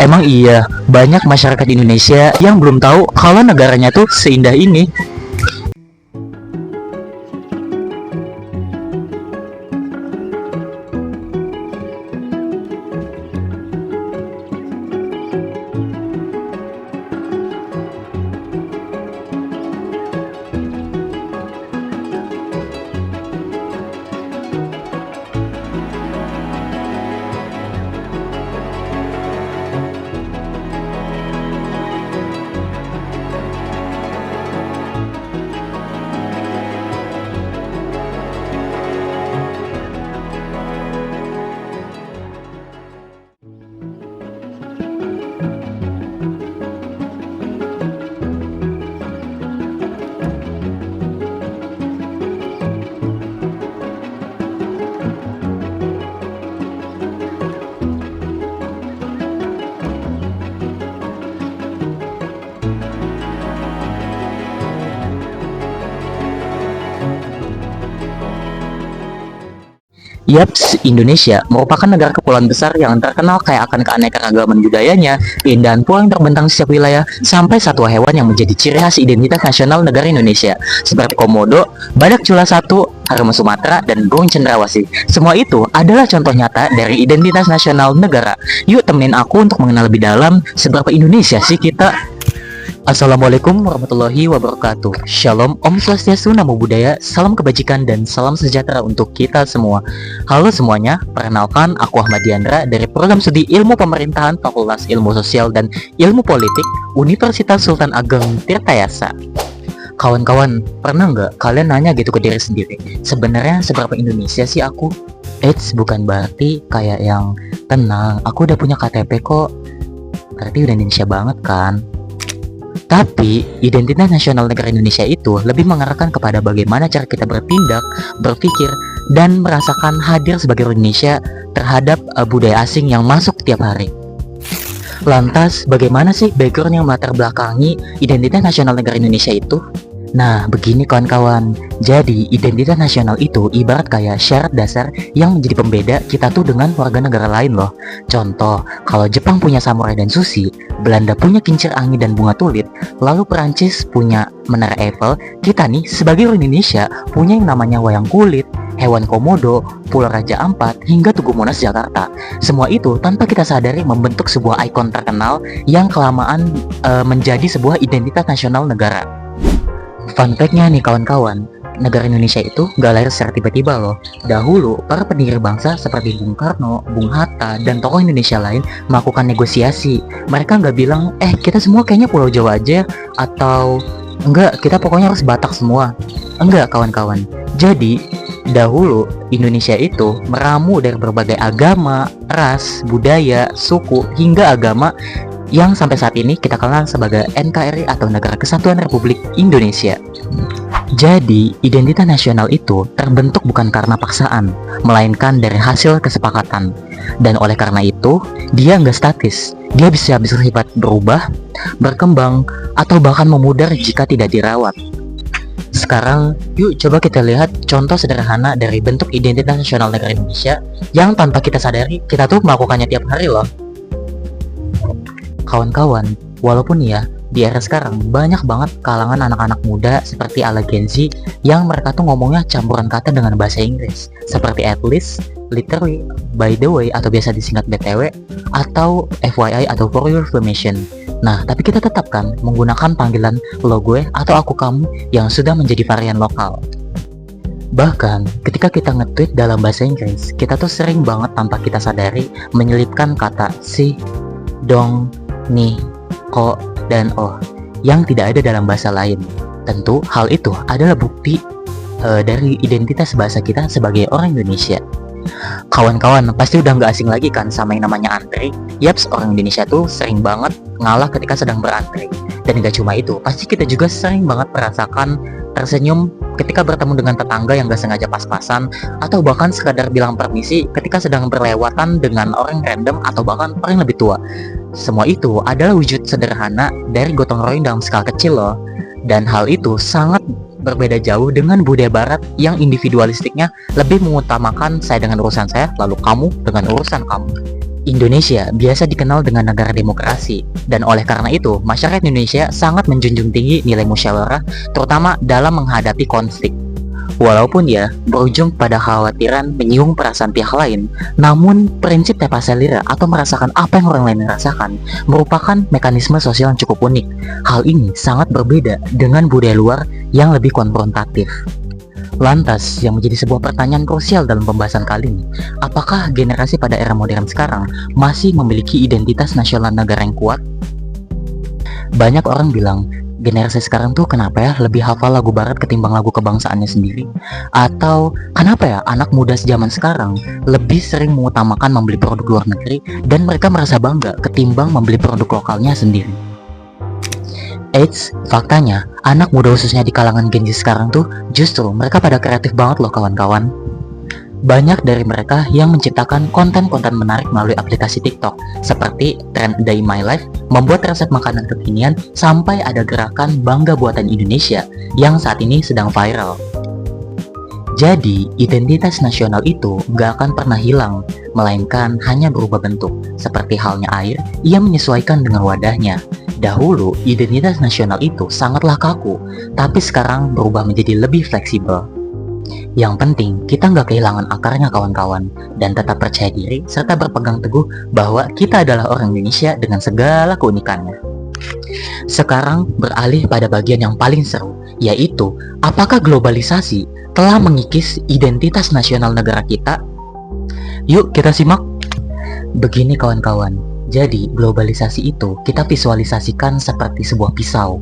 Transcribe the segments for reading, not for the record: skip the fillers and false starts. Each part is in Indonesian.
Emang iya, banyak masyarakat Indonesia yang belum tahu kalau negaranya tuh seindah ini. Yaps, Indonesia merupakan negara kepulauan besar yang terkenal kaya akan keanekaragaman budayanya, keindahan pulau yang terbentang di setiap wilayah, sampai satwa hewan yang menjadi ciri khas identitas nasional negara Indonesia, seperti komodo, badak cula satu, harimau Sumatera, dan burung cendrawasih. Semua itu adalah contoh nyata dari identitas nasional negara. Yuk temenin aku untuk mengenal lebih dalam seberapa Indonesia sih kita. Assalamualaikum warahmatullahi wabarakatuh. Shalom, Om Swastiastu, Namo Buddhaya, salam kebajikan dan salam sejahtera untuk kita semua. Halo semuanya, perkenalkan aku Ahmad Diandra dari Program Studi Ilmu Pemerintahan Fakultas Ilmu Sosial dan Ilmu Politik Universitas Sultan Ageng Tirtayasa. Kawan-kawan, pernah nggak kalian nanya gitu ke diri sendiri, sebenarnya seberapa Indonesia sih aku? Eits, bukan berarti kayak yang tenang, aku udah punya KTP kok. Berarti udah Indonesia banget kan? Tapi, identitas nasional negara Indonesia itu lebih mengarahkan kepada bagaimana cara kita bertindak, berpikir, dan merasakan hadir sebagai orang Indonesia terhadap budaya asing yang masuk tiap hari. Lantas, bagaimana sih background yang melatar belakangi identitas nasional negara Indonesia itu? Nah, begini kawan-kawan. Jadi, identitas nasional itu ibarat kayak syarat dasar yang menjadi pembeda kita tuh dengan warga negara lain loh. Contoh, kalau Jepang punya samurai dan sushi, Belanda punya kincir angin dan bunga tulip, lalu Perancis punya menara Eiffel, kita nih sebagai orang Indonesia punya yang namanya wayang kulit, hewan komodo, Pulau Raja Ampat, hingga Tugu Monas Jakarta. Semua itu tanpa kita sadari membentuk sebuah ikon terkenal yang kelamaan menjadi sebuah identitas nasional negara. Fun fact-nya nih kawan-kawan, negara Indonesia itu gak lahir secara tiba-tiba loh. Dahulu, para pendiri bangsa seperti Bung Karno, Bung Hatta, dan tokoh Indonesia lain melakukan negosiasi. Mereka gak bilang, kita semua kayaknya Pulau Jawa aja, atau enggak, kita pokoknya harus Batak semua. Enggak kawan-kawan. Jadi, dahulu Indonesia itu meramu dari berbagai agama, ras, budaya, suku, hingga agama yang sampai saat ini kita kenal sebagai NKRI atau Negara Kesatuan Republik Indonesia. Jadi, identitas nasional itu terbentuk bukan karena paksaan, melainkan dari hasil kesepakatan. Dan oleh karena itu, dia nggak statis. Dia bisa bersifat berubah, berkembang, atau bahkan memudar jika tidak dirawat. Sekarang, yuk coba kita lihat contoh sederhana dari bentuk identitas nasional negara Indonesia yang tanpa kita sadari, kita tuh melakukannya tiap hari loh. Kawan-kawan, walaupun ya di era sekarang banyak banget kalangan anak-anak muda seperti ala Gen Z yang mereka tuh ngomongnya campuran kata dengan bahasa Inggris seperti at least, literally, by the way atau biasa disingkat BTW atau FYI atau for your information. Nah, tapi kita tetap kan menggunakan panggilan lo gue atau aku kamu yang sudah menjadi varian lokal. Bahkan ketika kita nge-tweet dalam bahasa Inggris, kita tuh sering banget tanpa kita sadari menyelipkan kata si, dong, nih, kok, dan oh yang tidak ada dalam bahasa lain. Tentu hal itu adalah bukti dari identitas bahasa kita sebagai orang Indonesia. Kawan-kawan pasti udah nggak asing lagi kan sama yang namanya antri. Yaps, orang Indonesia tuh sering banget ngalah ketika sedang berantri. Dan gak cuma itu, pasti kita juga sering banget merasakan tersenyum ketika bertemu dengan tetangga yang gak sengaja pas-pasan, atau bahkan sekadar bilang permisi ketika sedang berlewatan dengan orang random atau bahkan orang lebih tua. Semua itu adalah wujud sederhana dari gotong royong dalam skala kecil loh. Dan hal itu sangat berbeda jauh dengan budaya barat yang individualistiknya lebih mengutamakan saya dengan urusan saya, lalu kamu dengan urusan kamu. Indonesia biasa dikenal dengan negara demokrasi, dan oleh karena itu, masyarakat Indonesia sangat menjunjung tinggi nilai musyawarah, terutama dalam menghadapi konflik. Walaupun ya, berujung pada khawatiran menyinggung perasaan pihak lain, namun prinsip tepa lira atau merasakan apa yang orang lain rasakan merupakan mekanisme sosial yang cukup unik. Hal ini sangat berbeda dengan budaya luar yang lebih konfrontatif. Lantas, yang menjadi sebuah pertanyaan krusial dalam pembahasan kali ini, apakah generasi pada era modern sekarang masih memiliki identitas nasional negara yang kuat? Banyak orang bilang, generasi sekarang tuh kenapa ya lebih hafal lagu barat ketimbang lagu kebangsaannya sendiri? Atau kenapa ya anak muda zaman sekarang lebih sering mengutamakan membeli produk luar negeri dan mereka merasa bangga ketimbang membeli produk lokalnya sendiri? Eits, faktanya, anak muda khususnya di kalangan Gen Z sekarang tuh justru mereka pada kreatif banget loh kawan-kawan. Banyak dari mereka yang menciptakan konten-konten menarik melalui aplikasi TikTok, seperti tren Day My Life, membuat resep makanan kekinian, sampai ada gerakan Bangga Buatan Indonesia yang saat ini sedang viral. Jadi, identitas nasional itu nggak akan pernah hilang, melainkan hanya berubah bentuk. Seperti halnya air, ia menyesuaikan dengan wadahnya. Dahulu, identitas nasional itu sangatlah kaku, tapi sekarang berubah menjadi lebih fleksibel. Yang penting, kita nggak kehilangan akarnya kawan-kawan, dan tetap percaya diri serta berpegang teguh bahwa kita adalah orang Indonesia dengan segala keunikannya. Sekarang beralih pada bagian yang paling seru, yaitu apakah globalisasi telah mengikis identitas nasional negara kita? Yuk kita simak. Begini kawan-kawan, jadi globalisasi itu kita visualisasikan seperti sebuah pisau.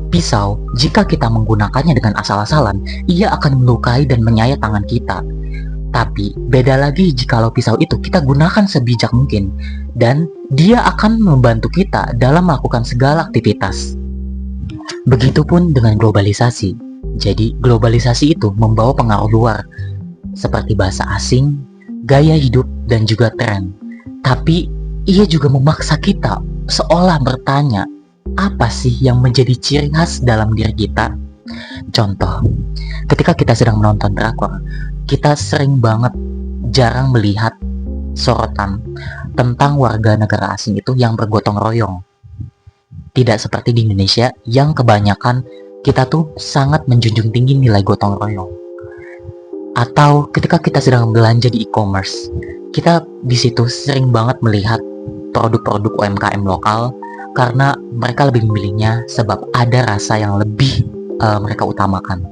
Pisau, jika kita menggunakannya dengan asal-asalan, ia akan melukai dan menyayat tangan kita. Tapi beda lagi jikalau pisau itu kita gunakan sebijak mungkin, dan dia akan membantu kita dalam melakukan segala aktivitas. Begitupun dengan globalisasi. Jadi globalisasi itu membawa pengaruh luar, seperti bahasa asing, gaya hidup, dan juga tren. Tapi ia juga memaksa kita seolah bertanya, apa sih yang menjadi ciri khas dalam diri kita? Contoh, ketika kita sedang menonton drakor, kita sering banget jarang melihat sorotan tentang warga negara asing itu yang bergotong royong. Tidak seperti di Indonesia yang kebanyakan kita tuh sangat menjunjung tinggi nilai gotong royong. Atau ketika kita sedang belanja di e-commerce, kita di situ sering banget melihat produk-produk UMKM lokal karena mereka lebih memilihnya sebab ada rasa yang lebih mereka utamakan.